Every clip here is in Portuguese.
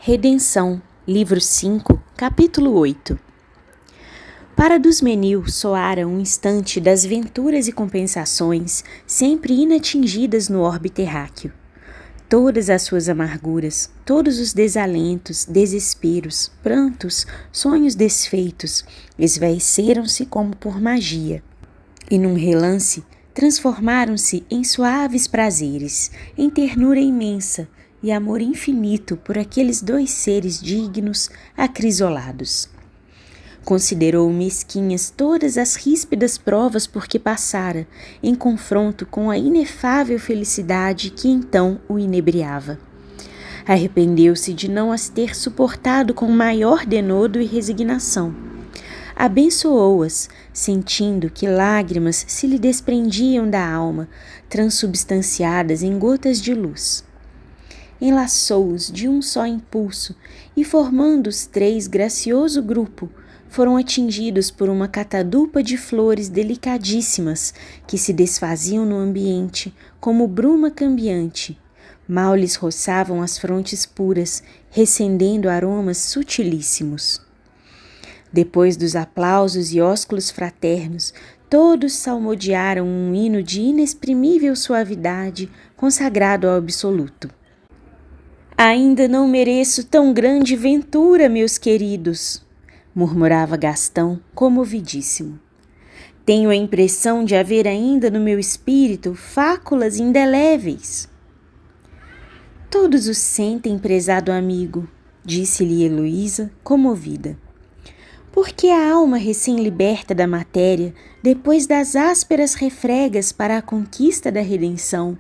Redenção, livro 5, capítulo 8. Para Dusmenil soara um instante das venturas e compensações sempre inatingidas no orbe terráqueo. Todas as suas amarguras, todos os desalentos, desesperos, prantos, sonhos desfeitos, esvaeceram-se como por magia, e num relance transformaram-se em suaves prazeres, em ternura imensa e amor infinito por aqueles dois seres dignos acrisolados. Considerou mesquinhas todas as ríspidas provas por que passara, em confronto com a inefável felicidade que então o inebriava. Arrependeu-se de não as ter suportado com maior denodo e resignação. Abençoou-as, sentindo que lágrimas se lhe desprendiam da alma, transubstanciadas em gotas de luz. Enlaçou-os de um só impulso e, formando os três gracioso grupo, foram atingidos por uma catadupa de flores delicadíssimas que se desfaziam no ambiente como bruma cambiante. Mal lhes roçavam as frontes puras, recendendo aromas sutilíssimos. Depois dos aplausos e ósculos fraternos, todos salmodiaram um hino de inexprimível suavidade consagrado ao absoluto. Ainda não mereço tão grande ventura, meus queridos, murmurava Gastão, comovidíssimo. Tenho a impressão de haver ainda no meu espírito fáculas indeléveis. Todos o sentem, prezado amigo, disse-lhe Heloísa, comovida. Porque a alma recém-liberta da matéria, depois das ásperas refregas para a conquista da redenção,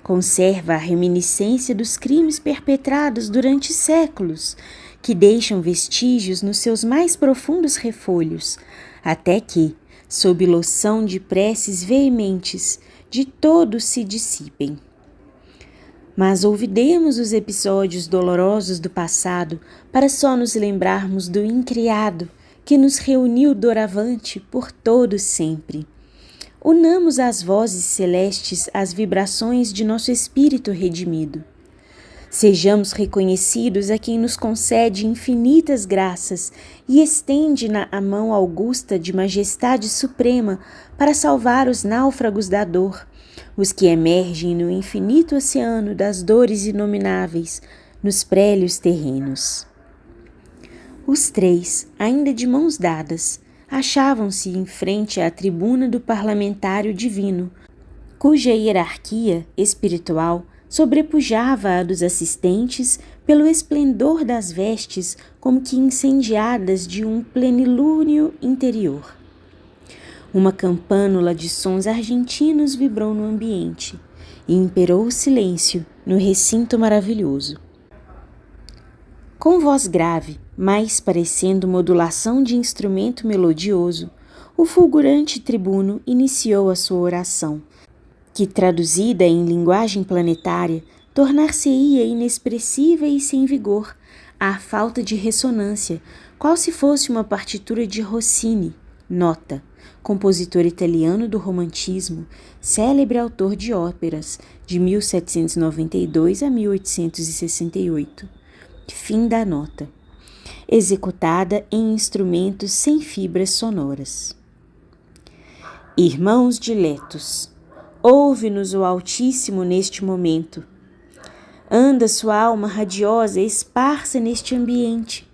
conserva a reminiscência dos crimes perpetrados durante séculos, que deixam vestígios nos seus mais profundos refolhos, até que, sob loção de preces veementes, de todos se dissipem. Mas olvidemos os episódios dolorosos do passado para só nos lembrarmos do incriado que nos reuniu doravante por todo sempre. Unamos às vozes celestes as vibrações de nosso espírito redimido. Sejamos reconhecidos a quem nos concede infinitas graças e estende-na a mão augusta de majestade suprema para salvar os náufragos da dor, os que emergem no infinito oceano das dores inomináveis, nos prélios terrenos. Os três, ainda de mãos dadas, achavam-se em frente à tribuna do parlamentário divino, cuja hierarquia espiritual sobrepujava a dos assistentes pelo esplendor das vestes como que incendiadas de um plenilúnio interior. Uma campânula de sons argentinos vibrou no ambiente e imperou o silêncio no recinto maravilhoso. Com voz grave, mais parecendo modulação de instrumento melodioso, o fulgurante tribuno iniciou a sua oração, que, traduzida em linguagem planetária, tornar-se-ia inexpressiva e sem vigor, à falta de ressonância, qual se fosse uma partitura de Rossini, nota, compositor italiano do romantismo, célebre autor de óperas, de 1792 a 1868. Fim da nota. Executada em instrumentos sem fibras sonoras. Irmãos diletos, ouve-nos o Altíssimo neste momento. Anda sua alma radiosa esparsa neste ambiente,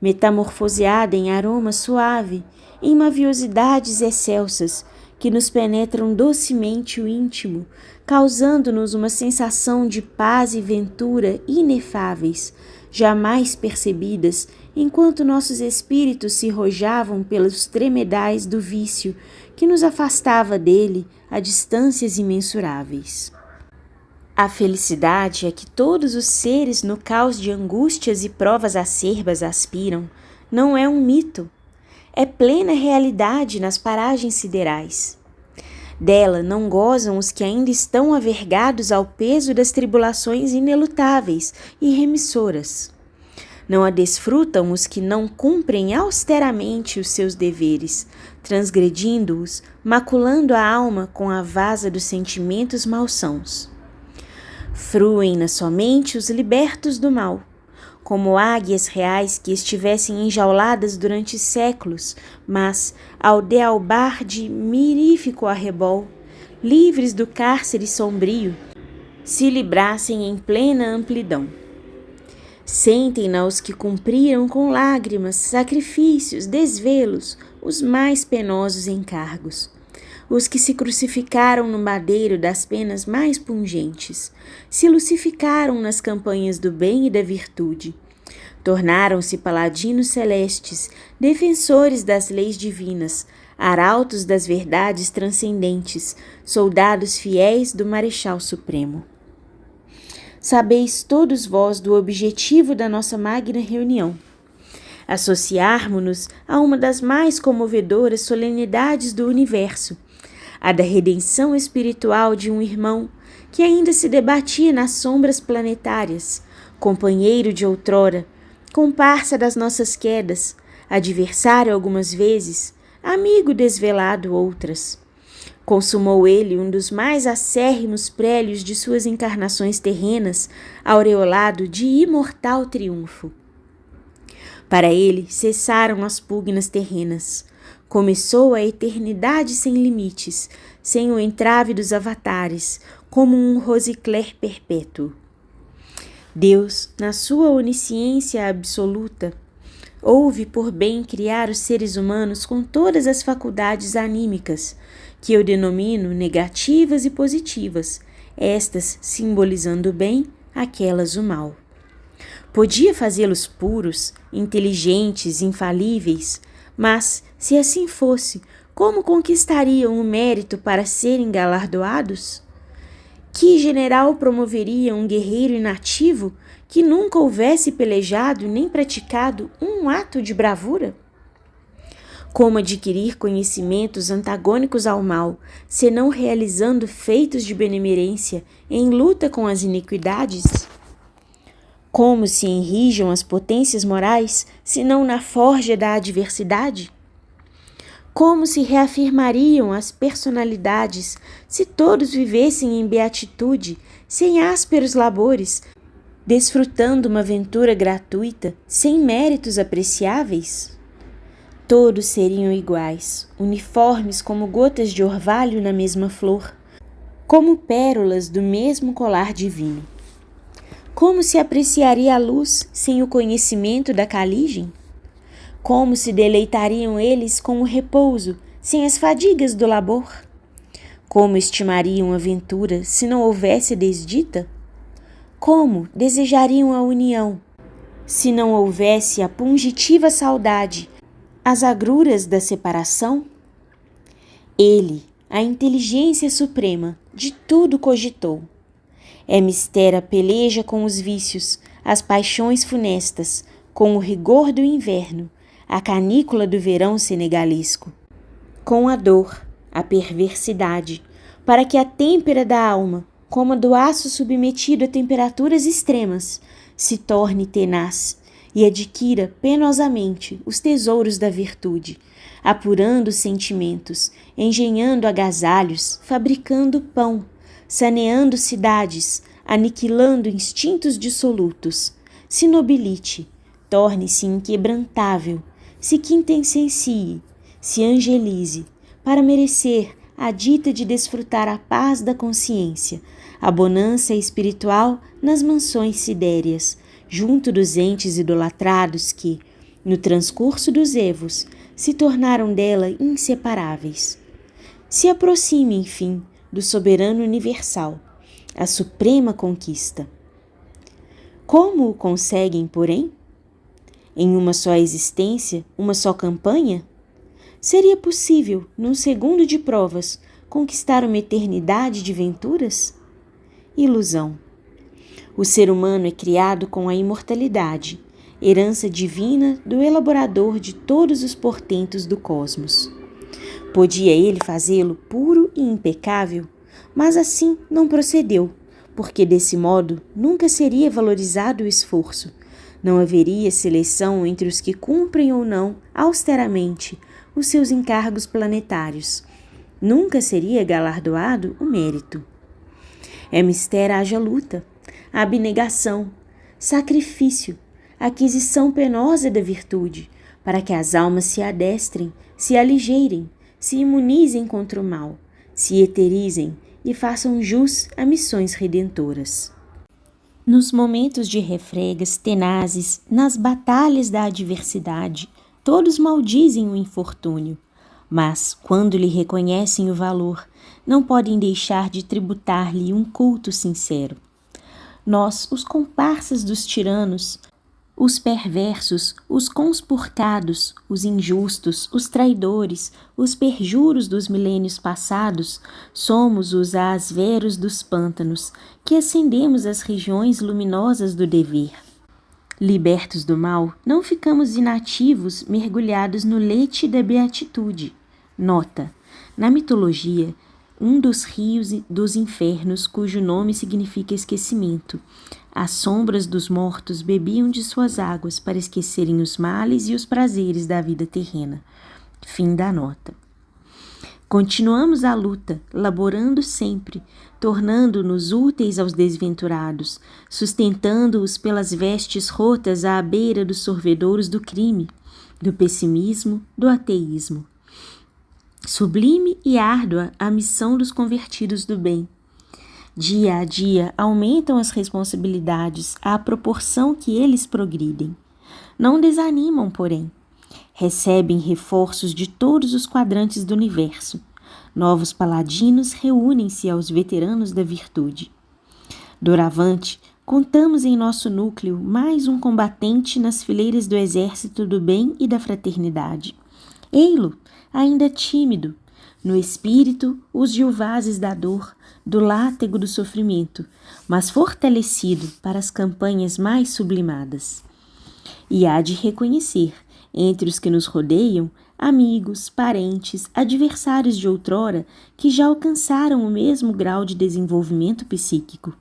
metamorfoseada em aroma suave, em maviosidades excelsas que nos penetram docemente o íntimo, causando-nos uma sensação de paz e ventura inefáveis, jamais percebidas enquanto nossos espíritos se rojavam pelos tremedais do vício que nos afastava dele a distâncias imensuráveis. A felicidade a que todos os seres no caos de angústias e provas acerbas aspiram não é um mito, é plena realidade nas paragens siderais. Dela não gozam os que ainda estão avergados ao peso das tribulações inelutáveis e remissoras. Não a desfrutam os que não cumprem austeramente os seus deveres, transgredindo-os, maculando a alma com a vasa dos sentimentos malsãos. Fruem-na somente os libertos do mal, como águias reais que estivessem enjauladas durante séculos, mas, ao dealbar de mirífico arrebol, livres do cárcere sombrio, se librassem em plena amplidão. Sentem-na os que cumpriram com lágrimas, sacrifícios, desvelos, os mais penosos encargos. Os que se crucificaram no madeiro das penas mais pungentes, se lucificaram nas campanhas do bem e da virtude. Tornaram-se paladinos celestes, defensores das leis divinas, arautos das verdades transcendentes, soldados fiéis do Marechal Supremo. Sabeis todos vós do objetivo da nossa magna reunião. Associarmo-nos a uma das mais comovedoras solenidades do universo, a da redenção espiritual de um irmão que ainda se debatia nas sombras planetárias, companheiro de outrora, comparsa das nossas quedas, adversário algumas vezes, amigo desvelado outras. Consumou ele um dos mais acérrimos prélios de suas encarnações terrenas, aureolado de imortal triunfo. Para ele cessaram as pugnas terrenas. Começou a eternidade sem limites, sem o entrave dos avatares, como um rosicler perpétuo. Deus, na sua onisciência absoluta, houve por bem criar os seres humanos com todas as faculdades anímicas, que eu denomino negativas e positivas, estas simbolizando o bem, aquelas o mal. Podia fazê-los puros, inteligentes, infalíveis, mas, se assim fosse, como conquistariam o mérito para serem galardoados? Que general promoveria um guerreiro inativo que nunca houvesse pelejado nem praticado um ato de bravura? Como adquirir conhecimentos antagônicos ao mal, senão realizando feitos de benemerência em luta com as iniquidades? Como se enrijam as potências morais, senão na forja da adversidade? Como se reafirmariam as personalidades se todos vivessem em beatitude, sem ásperos labores, desfrutando uma ventura gratuita, sem méritos apreciáveis? Todos seriam iguais, uniformes como gotas de orvalho na mesma flor, como pérolas do mesmo colar divino. Como se apreciaria a luz sem o conhecimento da caligem? Como se deleitariam eles com o repouso, sem as fadigas do labor? Como estimariam a ventura se não houvesse desdita? Como desejariam a união, se não houvesse a pungitiva saudade, as agruras da separação? Ele, a inteligência suprema, de tudo cogitou. É mistério a peleja com os vícios, as paixões funestas, com o rigor do inverno, a canícula do verão senegalesco, com a dor, a perversidade, para que a têmpera da alma, como a do aço submetido a temperaturas extremas, se torne tenaz e adquira penosamente os tesouros da virtude, apurando os sentimentos, engenhando agasalhos, fabricando pão, saneando cidades, aniquilando instintos dissolutos, se nobilite, torne-se inquebrantável, se quintessencie, se angelize, para merecer a dita de desfrutar a paz da consciência, a bonança espiritual nas mansões sidéreas, junto dos entes idolatrados que, no transcurso dos evos, se tornaram dela inseparáveis. Se aproxime, enfim, do soberano universal, a suprema conquista. Como o conseguem, porém? Em uma só existência, uma só campanha? Seria possível, num segundo de provas, conquistar uma eternidade de venturas? Ilusão. O ser humano é criado com a imortalidade, herança divina do elaborador de todos os portentos do cosmos. Podia ele fazê-lo puro e impecável, mas assim não procedeu, porque desse modo nunca seria valorizado o esforço. Não haveria seleção entre os que cumprem ou não, austeramente, os seus encargos planetários. Nunca seria galardoado o mérito. É mistério haja luta, abnegação, sacrifício, aquisição penosa da virtude, para que as almas se adestrem, se aligeirem, se imunizem contra o mal, se eterizem e façam jus a missões redentoras. Nos momentos de refregas tenazes, nas batalhas da adversidade, todos maldizem o infortúnio, mas, quando lhe reconhecem o valor, não podem deixar de tributar-lhe um culto sincero. Nós, os comparsas dos tiranos, os perversos, os conspurcados, os injustos, os traidores, os perjuros dos milênios passados, somos os asveros dos pântanos, que ascendemos às regiões luminosas do dever. Libertos do mal, não ficamos inativos, mergulhados no leite da beatitude. Nota: na mitologia, um dos rios dos infernos, cujo nome significa esquecimento. As sombras dos mortos bebiam de suas águas para esquecerem os males e os prazeres da vida terrena. Fim da nota. Continuamos a luta, laborando sempre, tornando-nos úteis aos desventurados, sustentando-os pelas vestes rotas à beira dos sorvedouros do crime, do pessimismo, do ateísmo. Sublime e árdua a missão dos convertidos do bem. Dia a dia aumentam as responsabilidades à proporção que eles progridem. Não desanimam, porém. Recebem reforços de todos os quadrantes do universo. Novos paladinos reúnem-se aos veteranos da virtude. Doravante, contamos em nosso núcleo mais um combatente nas fileiras do exército do bem e da fraternidade. Ei-lo, ainda tímido, no espírito, os Jeovazes da dor, do látego do sofrimento, mas fortalecido para as campanhas mais sublimadas. E há de reconhecer, entre os que nos rodeiam, amigos, parentes, adversários de outrora, que já alcançaram o mesmo grau de desenvolvimento psíquico.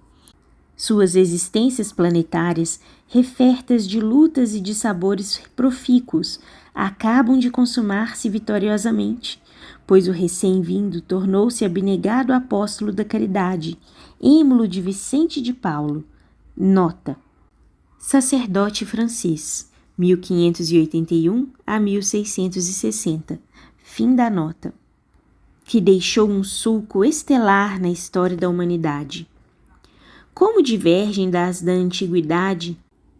Suas existências planetárias, refertas de lutas e de sabores profícuos, acabam de consumar-se vitoriosamente, pois o recém-vindo tornou-se abnegado apóstolo da caridade, êmulo de Vicente de Paulo. Nota: sacerdote francês, 1581 a 1660. Fim da nota. Que deixou um sulco estelar na história da humanidade. Como divergem das da antiguidade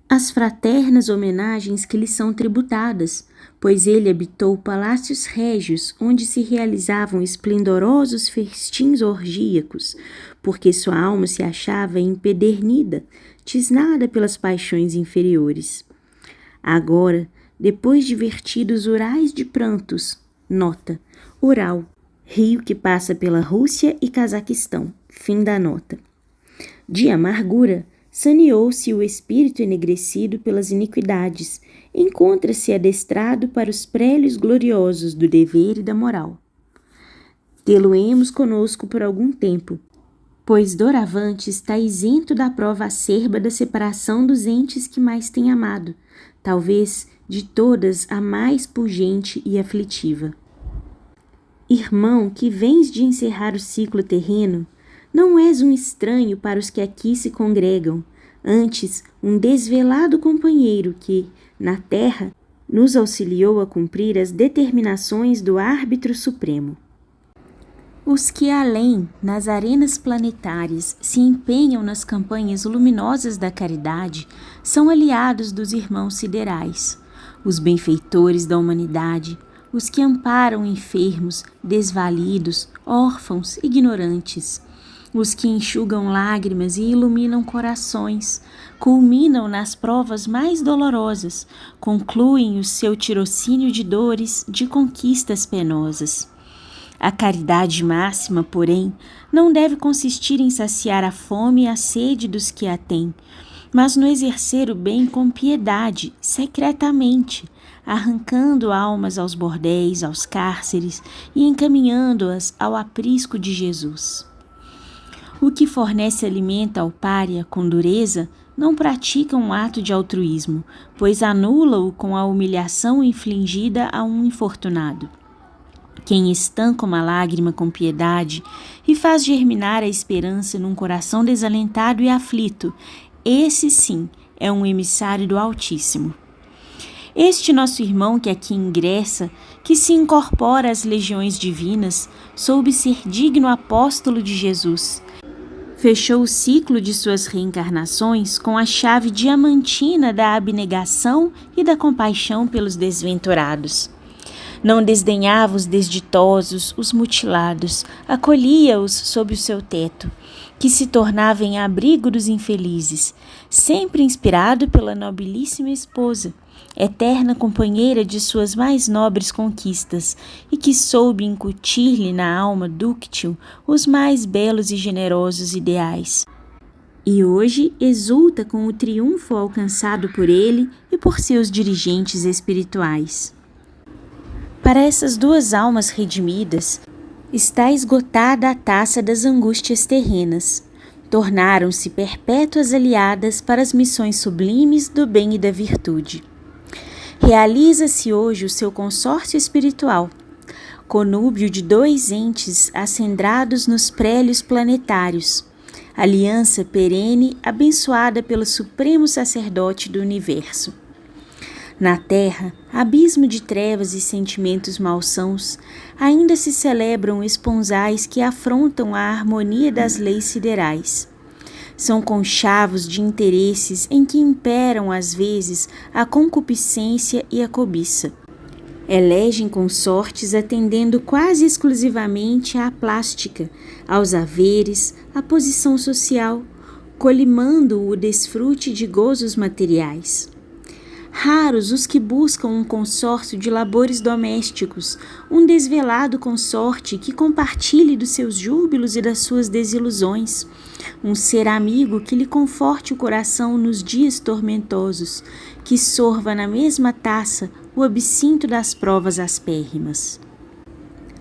as fraternas homenagens que lhe são tributadas, pois ele habitou palácios régios onde se realizavam esplendorosos festins orgíacos, porque sua alma se achava empedernida, tisnada pelas paixões inferiores. Agora, depois de vertidos urais de prantos, nota: Ural, rio que passa pela Rússia e Cazaquistão, fim da nota. De amargura, saneou-se o espírito enegrecido pelas iniquidades, encontra-se adestrado para os prélios gloriosos do dever e da moral. Tê-lo-emos conosco por algum tempo, pois doravante está isento da prova acerba da separação dos entes que mais tem amado, talvez de todas a mais pungente e aflitiva. Irmão, que vens de encerrar o ciclo terreno, não és um estranho para os que aqui se congregam, antes um desvelado companheiro que, na terra, nos auxiliou a cumprir as determinações do árbitro supremo. Os que além, nas arenas planetárias, se empenham nas campanhas luminosas da caridade, são aliados dos irmãos siderais, os benfeitores da humanidade, os que amparam enfermos, desvalidos, órfãos, ignorantes, os que enxugam lágrimas e iluminam corações, culminam nas provas mais dolorosas, concluem o seu tirocínio de dores, de conquistas penosas. A caridade máxima, porém, não deve consistir em saciar a fome e a sede dos que a têm, mas no exercer o bem com piedade, secretamente, arrancando almas aos bordéis, aos cárceres e encaminhando-as ao aprisco de Jesus. O que fornece alimento ao pária com dureza não pratica um ato de altruísmo, pois anula-o com a humilhação infligida a um infortunado. Quem estanca uma lágrima com piedade e faz germinar a esperança num coração desalentado e aflito, esse sim é um emissário do Altíssimo. Este nosso irmão que aqui ingressa, que se incorpora às legiões divinas, soube ser digno apóstolo de Jesus. Fechou o ciclo de suas reencarnações com a chave diamantina da abnegação e da compaixão pelos desventurados. Não desdenhava os desditosos, os mutilados, acolhia-os sob o seu teto, que se tornava em abrigo dos infelizes, sempre inspirado pela nobilíssima esposa, eterna companheira de suas mais nobres conquistas, e que soube incutir-lhe na alma dúctil os mais belos e generosos ideais. E hoje exulta com o triunfo alcançado por ele e por seus dirigentes espirituais. Para essas duas almas redimidas, está esgotada a taça das angústias terrenas. Tornaram-se perpétuas aliadas para as missões sublimes do bem e da virtude. Realiza-se hoje o seu consórcio espiritual, conúbio de dois entes acendrados nos prélios planetários, aliança perene abençoada pelo supremo sacerdote do universo. Na Terra, abismo de trevas e sentimentos malsãos, ainda se celebram esponsais que afrontam a harmonia das leis siderais. São conchavos de interesses em que imperam às vezes a concupiscência e a cobiça. Elegem consortes atendendo quase exclusivamente à plástica, aos haveres, à posição social, colimando o desfrute de gozos materiais. Raros os que buscam um consórcio de labores domésticos, um desvelado consorte que compartilhe dos seus júbilos e das suas desilusões, um ser amigo que lhe conforte o coração nos dias tormentosos, que sorva na mesma taça o absinto das provas aspérrimas.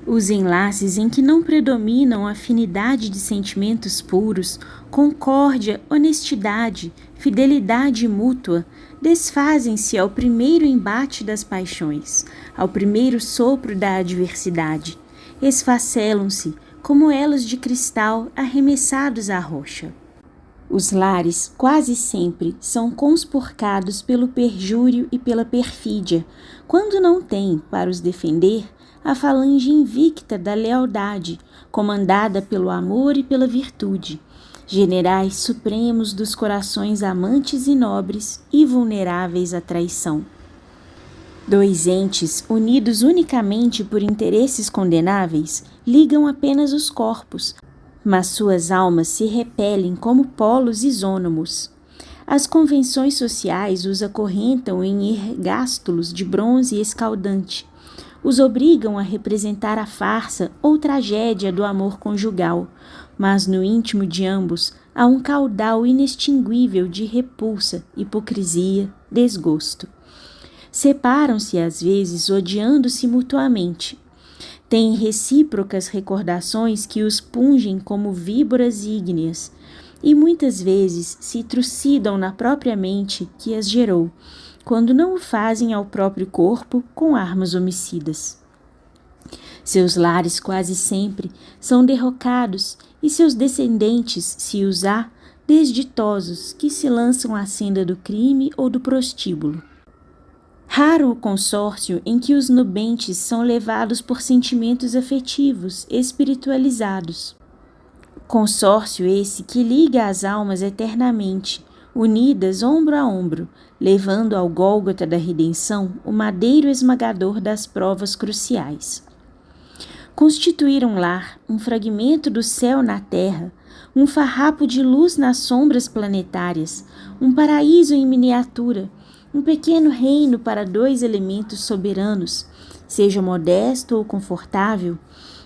Os enlaces em que não predominam afinidade de sentimentos puros, concórdia, honestidade, fidelidade mútua, desfazem-se ao primeiro embate das paixões, ao primeiro sopro da adversidade, esfacelam-se como elos de cristal arremessados à rocha. Os lares quase sempre são conspurcados pelo perjúrio e pela perfídia, quando não têm, para os defender, a falange invicta da lealdade, comandada pelo amor e pela virtude, generais supremos dos corações amantes e nobres e vulneráveis à traição. Dois entes, unidos unicamente por interesses condenáveis, ligam apenas os corpos, mas suas almas se repelem como polos isônomos. As convenções sociais os acorrentam em ergástulos de bronze escaldante, os obrigam a representar a farsa ou tragédia do amor conjugal, mas no íntimo de ambos há um caudal inextinguível de repulsa, hipocrisia, desgosto. Separam-se às vezes odiando-se mutuamente. Têm recíprocas recordações que os pungem como víboras ígneas, e muitas vezes se trucidam na própria mente que as gerou, quando não o fazem ao próprio corpo com armas homicidas. Seus lares quase sempre são derrocados e seus descendentes, se os há, desditosos que se lançam à senda do crime ou do prostíbulo. Raro o consórcio em que os nubentes são levados por sentimentos afetivos, espiritualizados. Consórcio esse que liga as almas eternamente, unidas ombro a ombro, levando ao Gólgota da redenção o madeiro esmagador das provas cruciais. Constituir um lar, um fragmento do céu na terra, um farrapo de luz nas sombras planetárias, um paraíso em miniatura, um pequeno reino para dois elementos soberanos, seja modesto ou confortável,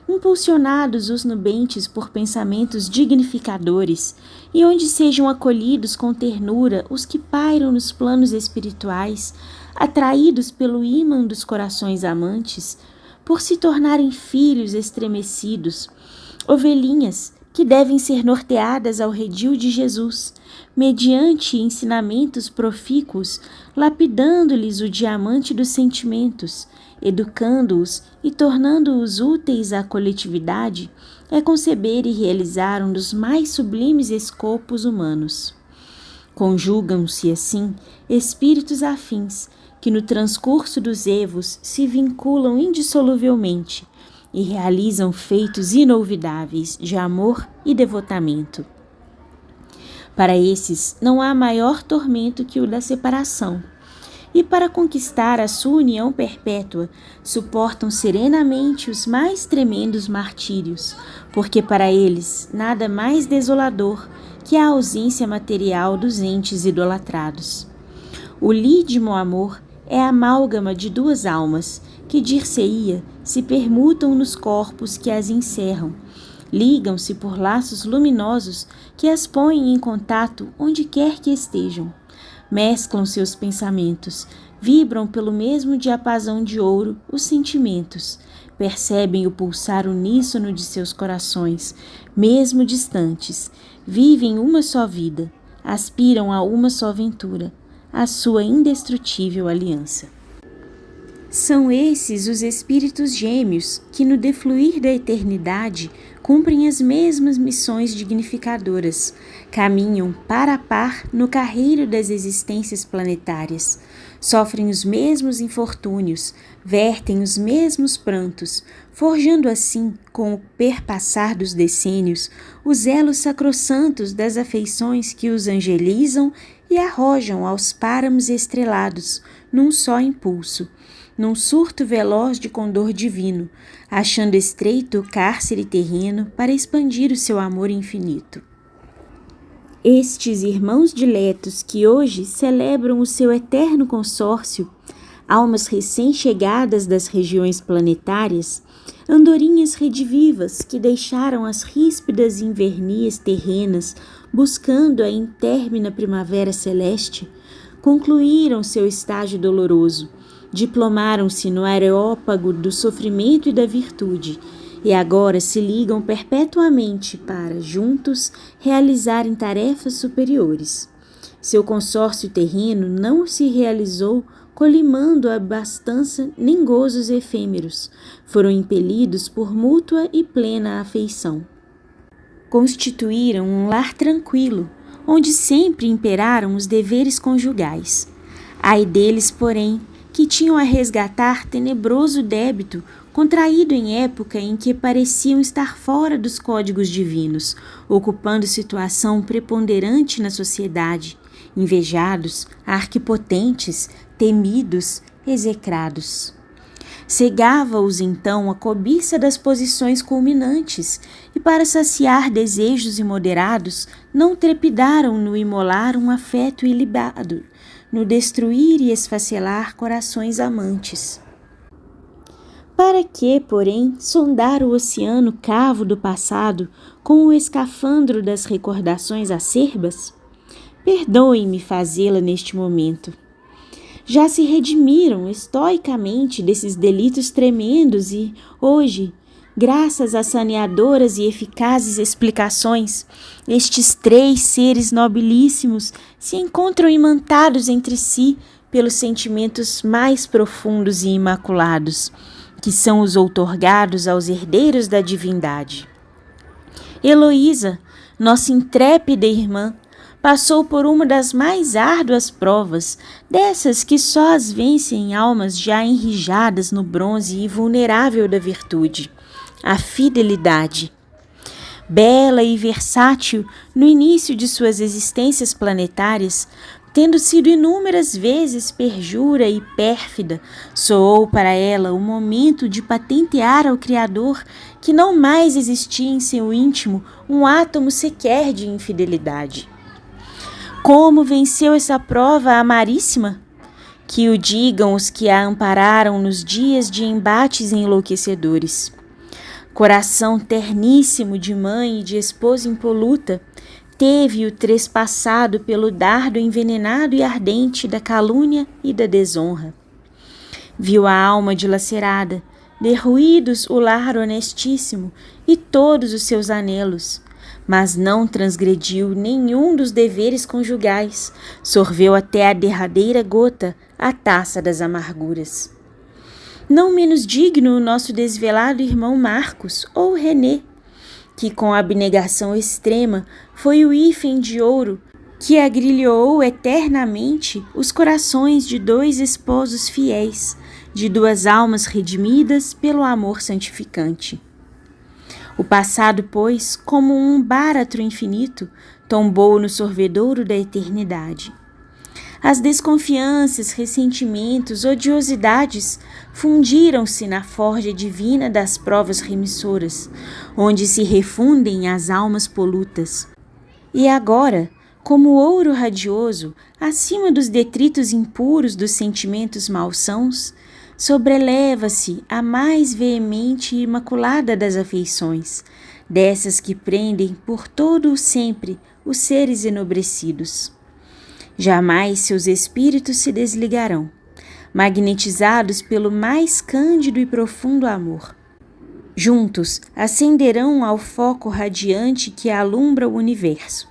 impulsionados os nubentes por pensamentos dignificadores, e onde sejam acolhidos com ternura os que pairam nos planos espirituais, atraídos pelo ímã dos corações amantes, por se tornarem filhos estremecidos, ovelhinhas que devem ser norteadas ao redil de Jesus, mediante ensinamentos profícuos, lapidando-lhes o diamante dos sentimentos, educando-os e tornando-os úteis à coletividade, é conceber e realizar um dos mais sublimes escopos humanos. Conjugam-se, assim, espíritos afins, que no transcurso dos evos se vinculam indissoluvelmente e realizam feitos inolvidáveis de amor e devotamento. Para esses não há maior tormento que o da separação, e para conquistar a sua união perpétua, suportam serenamente os mais tremendos martírios, porque para eles nada mais desolador que a ausência material dos entes idolatrados. O lídimo amor é a amálgama de duas almas, que dir-se-ia se permutam nos corpos que as encerram, ligam-se por laços luminosos que as põem em contato onde quer que estejam. Mesclam seus pensamentos, vibram pelo mesmo diapasão de ouro os sentimentos, percebem o pulsar uníssono de seus corações, mesmo distantes, vivem uma só vida, aspiram a uma só ventura, a sua indestrutível aliança. São esses os espíritos gêmeos que, no defluir da eternidade, cumprem as mesmas missões dignificadoras, caminham par a par no carreiro das existências planetárias, sofrem os mesmos infortúnios, vertem os mesmos prantos, forjando assim, com o perpassar dos decênios, os elos sacrossantos das afeições que os angelizam e arrojam aos páramos estrelados, num só impulso, num surto veloz de condor divino, achando estreito o cárcere terreno para expandir o seu amor infinito. Estes irmãos diletos que hoje celebram o seu eterno consórcio, almas recém-chegadas das regiões planetárias, andorinhas redivivas que deixaram as ríspidas invernias terrenas buscando a intérmina primavera celeste, concluíram seu estágio doloroso, diplomaram-se no areópago do sofrimento e da virtude, e agora se ligam perpetuamente para, juntos, realizarem tarefas superiores. Seu consórcio terreno não se realizou colimando a abastança nem gozos efêmeros, foram impelidos por mútua e plena afeição. Constituíram um lar tranquilo, onde sempre imperaram os deveres conjugais. Ai deles, porém, que tinham a resgatar tenebroso débito contraído em época em que pareciam estar fora dos códigos divinos, ocupando situação preponderante na sociedade, invejados, arquipotentes, temidos, execrados. Cegava-os então a cobiça das posições culminantes, e para saciar desejos imoderados, não trepidaram no imolar um afeto ilibado, no destruir e esfacelar corações amantes. Para que, porém, sondar o oceano cavo do passado com o escafandro das recordações acerbas? Perdoem-me fazê-la neste momento. Já se redimiram estoicamente desses delitos tremendos e, hoje, graças a saneadoras e eficazes explicações, estes três seres nobilíssimos se encontram imantados entre si pelos sentimentos mais profundos e imaculados, que são os outorgados aos herdeiros da divindade. Heloísa, nossa intrépida irmã, passou por uma das mais árduas provas, dessas que só as vencem almas já enrijadas no bronze invulnerável da virtude, a fidelidade. Bela e versátil no início de suas existências planetárias, tendo sido inúmeras vezes perjura e pérfida, soou para ela o momento de patentear ao Criador que não mais existia em seu íntimo um átomo sequer de infidelidade. Como venceu essa prova a Amaríssima? Que o digam os que a ampararam nos dias de embates enlouquecedores. Coração terníssimo de mãe e de esposa impoluta, teve-o trespassado pelo dardo envenenado e ardente da calúnia e da desonra. Viu a alma dilacerada, derruídos o lar honestíssimo e todos os seus anelos, mas não transgrediu nenhum dos deveres conjugais, sorveu até a derradeira gota a taça das amarguras. Não menos digno o nosso desvelado irmão Marcos ou René, que com abnegação extrema foi o hífen de ouro que agrilhoou eternamente os corações de dois esposos fiéis, de duas almas redimidas pelo amor santificante. O passado, pois, como um báratro infinito, tombou no sorvedouro da eternidade. As desconfianças, ressentimentos, odiosidades fundiram-se na forja divina das provas remissoras, onde se refundem as almas polutas. E agora, como ouro radioso, acima dos detritos impuros dos sentimentos malsãos, sobreleva-se a mais veemente e imaculada das afeições, dessas que prendem por todo o sempre os seres enobrecidos. Jamais seus espíritos se desligarão, magnetizados pelo mais cândido e profundo amor. Juntos ascenderão ao foco radiante que alumbra o universo.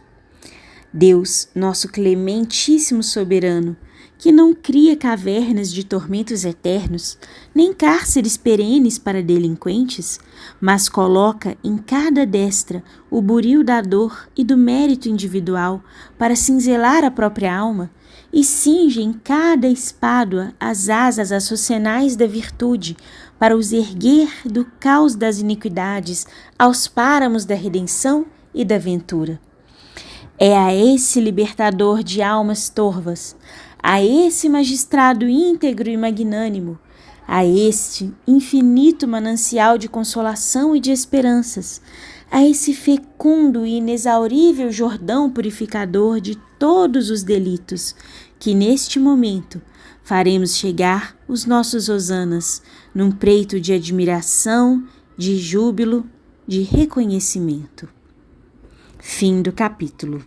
Deus, nosso clementíssimo soberano, que não cria cavernas de tormentos eternos, nem cárceres perenes para delinquentes, mas coloca em cada destra o buril da dor e do mérito individual para cinzelar a própria alma, e cinge em cada espádua as asas açocenais da virtude para os erguer do caos das iniquidades aos páramos da redenção e da ventura. É a esse libertador de almas torvas, a esse magistrado íntegro e magnânimo, a este infinito manancial de consolação e de esperanças, a esse fecundo e inexaurível Jordão purificador de todos os delitos, que neste momento faremos chegar os nossos hosanas num preito de admiração, de júbilo, de reconhecimento. Fim do capítulo.